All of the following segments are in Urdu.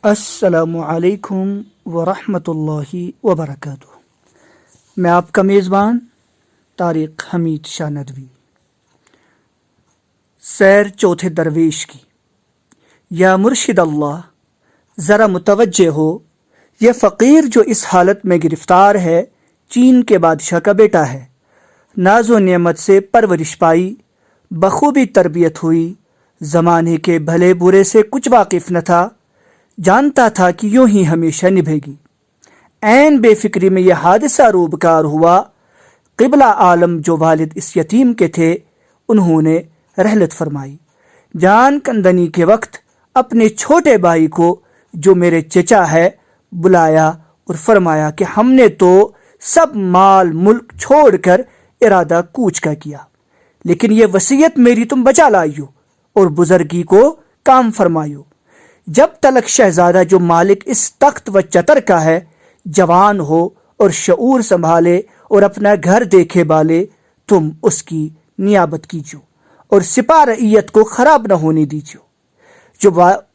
السلام علیکم ورحمۃ اللہ وبرکاتہ۔ میں آپ کا میزبان طارق حمید شاہ ندوی۔ سیر چوتھے درویش کی۔ یا مرشد اللہ، ذرا متوجہ ہو، یہ فقیر جو اس حالت میں گرفتار ہے چین کے بادشاہ کا بیٹا ہے۔ ناز و نعمت سے پرورش پائی، بخوبی تربیت ہوئی، زمانے کے بھلے برے سے کچھ واقف نہ تھا، جانتا تھا کہ یوں ہی ہمیشہ نبھے گی۔ عین بے فکری میں یہ حادثہ روبکار ہوا۔ قبلہ عالم جو والد اس یتیم کے تھے، انہوں نے رحلت فرمائی۔ جان کندنی کے وقت اپنے چھوٹے بھائی کو جو میرے چچا ہے بلایا اور فرمایا کہ ہم نے تو سب مال ملک چھوڑ کر ارادہ کوچ کا کیا، لیکن یہ وصیت میری تم بچا لائیو اور بزرگی کو کام فرمائیو۔ جب تلک شہزادہ جو مالک اس تخت و چتر کا ہے جوان ہو اور شعور سنبھالے اور اپنا گھر دیکھے بالے، تم اس کی نیابت کیجو اور سپاہ رعیت کو خراب نہ ہونے دیجو۔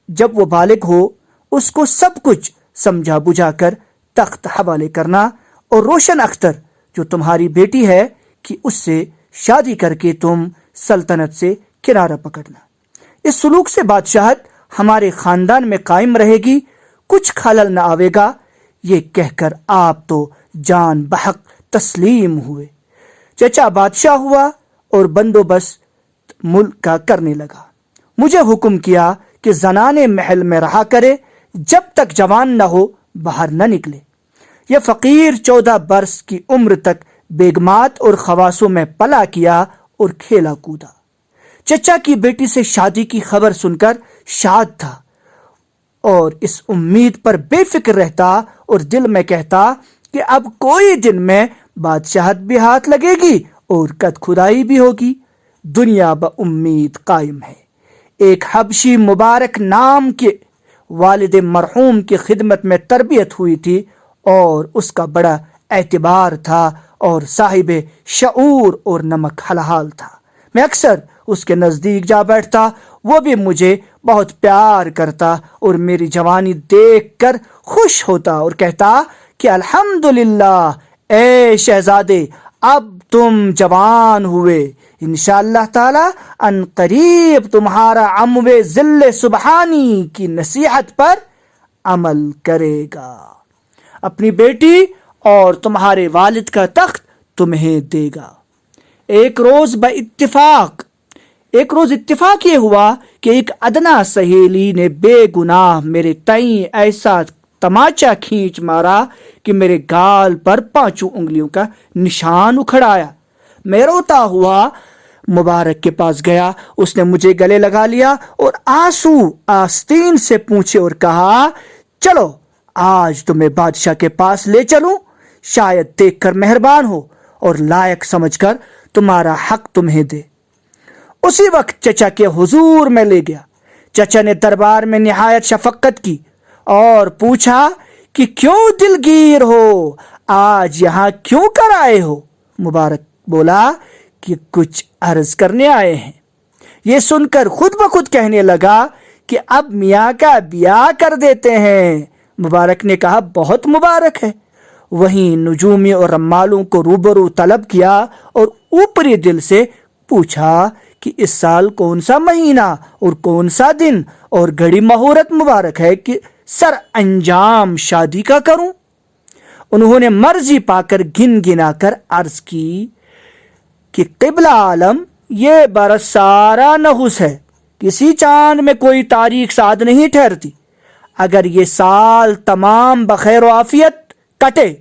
جب وہ بالغ ہو اس کو سب کچھ سمجھا بجھا کر تخت حوالے کرنا، اور روشن اختر جو تمہاری بیٹی ہے کہ اس سے شادی کر کے تم سلطنت سے کنارہ پکڑنا۔ اس سلوک سے بادشاہت ہمارے خاندان میں قائم رہے گی، کچھ خلل نہ آئے گا۔ یہ کہہ کر آپ تو جان بحق تسلیم ہوئے۔ چچا بادشاہ ہوا اور بندوبست ملک کا کرنے لگا۔ مجھے حکم کیا کہ زنانے محل میں رہا کرے، جب تک جوان نہ ہو باہر نہ نکلے۔ یہ فقیر 14 برس کی عمر تک بیگمات اور خواصوں میں پلا کیا اور کھیلا کودا۔ چچا کی بیٹی سے شادی کی خبر سن کر شاد تھا اور اس امید پر بے فکر رہتا اور دل میں کہتا کہ اب کوئی دن میں بادشاہت بھی ہاتھ لگے گی اور قد خدائی بھی ہوگی۔ دنیا بامید قائم ہے۔ ایک حبشی مبارک نام کے والد مرحوم کی خدمت میں تربیت ہوئی تھی اور اس کا بڑا اعتبار تھا اور صاحب شعور اور نمک حلال تھا۔ میں اکثر اس کے نزدیک جا بیٹھتا، وہ بھی مجھے بہت پیار کرتا اور میری جوانی دیکھ کر خوش ہوتا اور کہتا کہ الحمدللہ اے شہزادے، اب تم جوان ہوئے، انشاءاللہ تعالی ان قریب تمہارا عمو ذل سبحانی کی نصیحت پر عمل کرے گا، اپنی بیٹی اور تمہارے والد کا تخت تمہیں دے گا۔ ایک روز اتفاق یہ ہوا کہ ایک ادنا سہیلی نے بے گناہ میرے تئیں ایسا تماچا کھینچ مارا کہ میرے گال پر 5 انگلیوں کا نشان اکھڑ آیا۔ میں روتا ہوا مبارک کے پاس گیا، اس نے مجھے گلے لگا لیا اور آنسو آستین سے پوچھے اور کہا، چلو آج تمہیں بادشاہ کے پاس لے چلوں، شاید دیکھ کر مہربان ہو اور لائق سمجھ کر تمہارا حق تمہیں دے۔ اسی وقت چچا کے حضور میں لے گیا۔ چچا نے دربار میں نہایت شفقت کی اور پوچھا کہ کیوں دلگیر ہو، آج یہاں کیوں کر آئے ہو؟ مبارک بولا کہ کچھ عرض کرنے آئے ہیں۔ یہ سن کر خود بخود کہنے لگا کہ اب میاں کا بیاہ کر دیتے ہیں۔ مبارک نے کہا، بہت مبارک ہے۔ وہیں نجومی اور رمالوں کو روبرو طلب کیا اور اوپری دل سے پوچھا کہ اس سال کون سا مہینہ اور کون سا دن اور گھڑی مہورت مبارک ہے کہ سر انجام شادی کا کروں؟ انہوں نے مرضی پا کر گن گنا کر عرض کی کہ قبلہ عالم، یہ برس سارا نحس ہے، کسی چاند میں کوئی تاریخ ساد نہیں ٹھہرتی۔ اگر یہ سال تمام بخیر و عافیت کٹے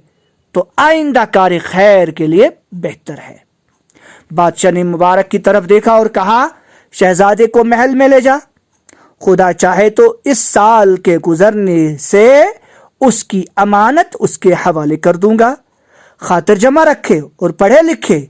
تو آئندہ کار خیر کے لیے بہتر ہے۔ بادشاہ نے مبارک کی طرف دیکھا اور کہا، شہزادے کو محل میں لے جا، خدا چاہے تو اس سال کے گزرنے سے اس کی امانت اس کے حوالے کر دوں گا، خاطر جمع رکھے اور پڑھے لکھے۔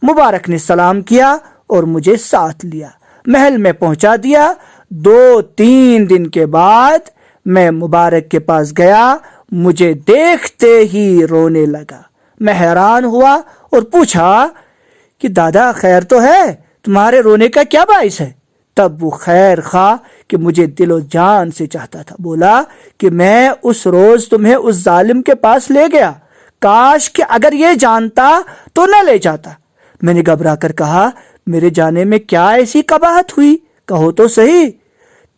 مبارک نے سلام کیا اور مجھے ساتھ لیا، محل میں پہنچا دیا۔ 2-3 دن کے بعد میں مبارک کے پاس گیا، مجھے دیکھتے ہی رونے لگا۔ میں حیران ہوا اور پوچھا کہ دادا خیر تو ہے، تمہارے رونے کا کیا باعث ہے؟ تب وہ خیر خواہ کہ مجھے دل و جان سے چاہتا تھا۔ بولا کہ میں اس روز تمہیں اس ظالم کے پاس لے گیا، کاش کہ اگر یہ جانتا تو نہ لے جاتا۔ میں نے گھبرا کر کہا میرے جانے میں کیا ایسی قباحت ہوئی، کہو تو صحیح۔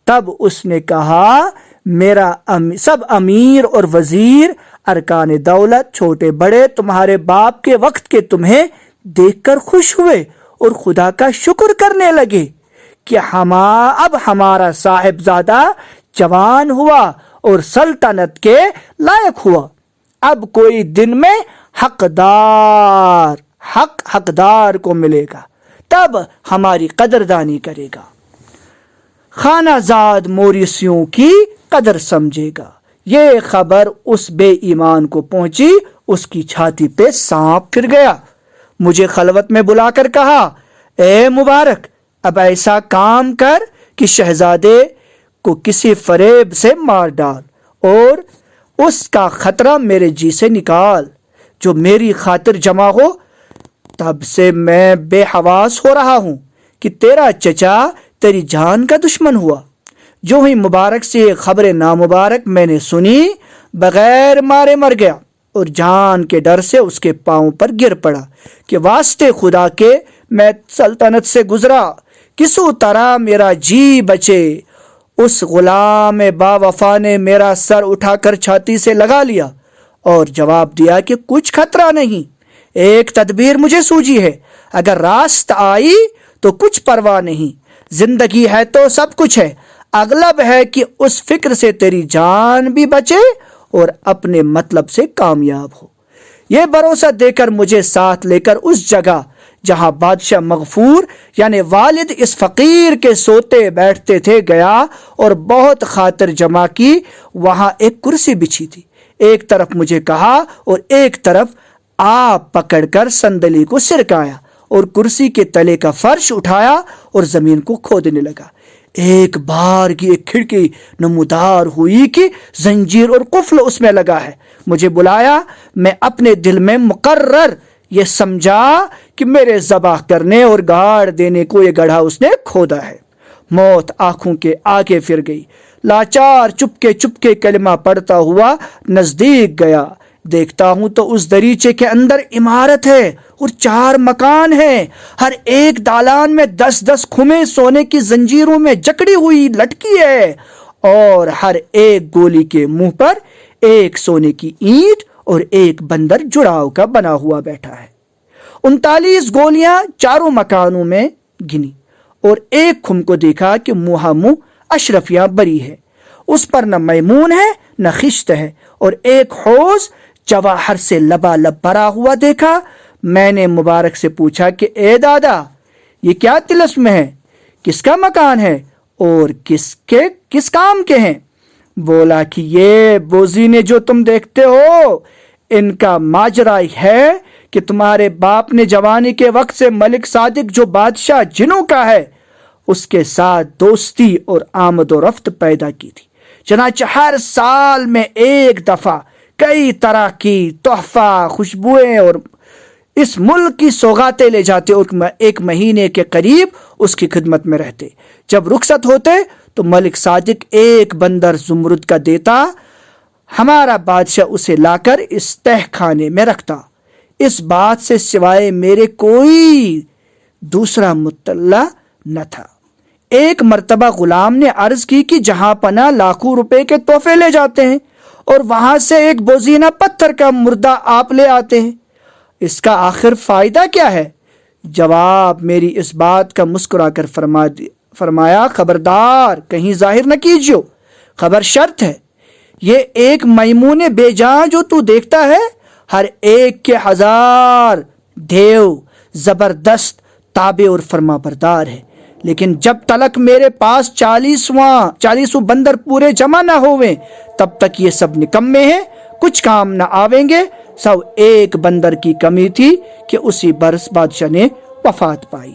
تب اس نے کہا میرا سب امیر اور وزیر، ارکان دولت، چھوٹے بڑے تمہارے باپ کے وقت کے تمہیں دیکھ کر خوش ہوئے اور خدا کا شکر کرنے لگے کہ اب ہمارا صاحبزادہ جوان ہوا اور سلطنت کے لائق ہوا، اب کوئی دن میں حقدار کو ملے گا، تب ہماری قدردانی کرے گا، خانہ زاد موریسیوں کی قدر سمجھے گا۔ یہ خبر اس بے ایمان کو پہنچی، اس کی چھاتی پہ سانپ پھر گیا۔ مجھے خلوت میں بلا کر کہا اے مبارک، اب ایسا کام کر کہ شہزادے کو کسی فریب سے مار ڈال اور اس کا خطرہ میرے جی سے نکال، جو میری خاطر جمع ہو۔ تب سے میں بے حواس ہو رہا ہوں کہ تیرا چچا تیری جان کا دشمن ہوا۔ جو ہی مبارک سے یہ خبر نامبارک میں نے سنی، بغیر مارے مر گیا اور جان کے ڈر سے اس کے پاؤں پر گر پڑا کہ واسطے خدا کے میں سلطنت سے گزرا، کسو طرح میرا جی بچے۔ اس غلام با وفا نے میرا سر اٹھا کر چھاتی سے لگا لیا اور جواب دیا کہ کچھ خطرہ نہیں، ایک تدبیر مجھے سوجی ہے، اگر راست آئی تو کچھ پرواہ نہیں، زندگی ہے تو سب کچھ ہے، اغلب ہے کہ اس فکر سے تیری جان بھی بچے اور اپنے مطلب سے کامیاب ہو۔ یہ بھروسہ دے کر مجھے ساتھ لے کر اس جگہ جہاں بادشاہ مغفور یعنی والد اس فقیر کے سوتے بیٹھتے تھے گیا اور بہت خاطر جمع کی۔ وہاں ایک کرسی بچھی تھی، ایک طرف مجھے کہا اور ایک طرف آپ پکڑ کر صندلی کو سرکایا اور کرسی کے تلے کا فرش اٹھایا اور زمین کو کھودنے لگا۔ ایک بار کی ایک کھڑکی نمودار ہوئی کہ زنجیر اور قفل اس میں لگا ہے۔ مجھے بلایا، میں اپنے دل میں مقرر یہ سمجھا کہ میرے ذبح کرنے اور گاڑ دینے کو یہ گڑھا اس نے کھودا ہے۔ موت آنکھوں کے آگے پھر گئی، لاچار چپکے کلمہ پڑھتا ہوا نزدیک گیا۔ دیکھتا ہوں تو اس دریچے کے اندر عمارت ہے اور 4 مکان ہیں، ہر ایک دالان میں 10 کھمیں سونے کی زنجیروں میں جکڑی ہوئی لٹکی ہے، اور ہر ایک گولی کے منہ پر ایک سونے کی اینٹ اور ایک بندر جڑاؤ کا بنا ہوا بیٹھا ہے۔ 39 گولیاں 4 مکانوں میں گنی اور ایک کھم کو دیکھا کہ منہ اشرفیاں بری ہے، اس پر نہ میمون ہے نہ خشت ہے، اور ایک حوض جواہر سے لبالب بھرا ہوا دیکھا۔ میں نے مبارک سے پوچھا کہ اے دادا، یہ کیا طلسم ہے، کس کا مکان ہے اور کس کام کے ہیں؟ بولا کہ یہ بوزینے جو تم دیکھتے ہو، ان کا ماجرا ہے کہ تمہارے باپ نے جوانی کے وقت سے ملک صادق جو بادشاہ جنوں کا ہے، اس کے ساتھ دوستی اور آمد و رفت پیدا کی تھی، چنانچہ ہر سال میں ایک دفعہ کئی طرح کی تحفہ، خوشبوئیں اور اس ملک کی سوغاتیں لے جاتے اور 1 مہینے کے قریب اس کی خدمت میں رہتے۔ جب رخصت ہوتے تو ملک صادق ایک بندر زمرد کا دیتا، ہمارا بادشاہ اسے لا کر اس تہ خانے میں رکھتا۔ اس بات سے سوائے میرے کوئی دوسرا مطلع نہ تھا۔ ایک مرتبہ غلام نے عرض کی کہ جہاں پناہ لاکھوں روپے کے تحفے لے جاتے ہیں اور وہاں سے ایک بوزینہ پتھر کا مردہ آپ لے آتے ہیں، اس کا آخر فائدہ کیا ہے؟ جواب میری اس بات کا مسکرا کر فرمایا، خبردار کہیں ظاہر نہ کیجیو، خبر شرط ہے، یہ ایک میمون بے جان جو تو دیکھتا ہے، ہر ایک کے 1000 دیو زبردست تابع اور فرما بردار ہے، لیکن جب تلک میرے پاس 40 بندر پورے جمع نہ ہوئے تب تک یہ سب نکمے ہیں، کچھ کام نہ آویں گے۔ سو ایک بندر کی کمی تھی کہ اسی برس بادشاہ نے وفات پائی۔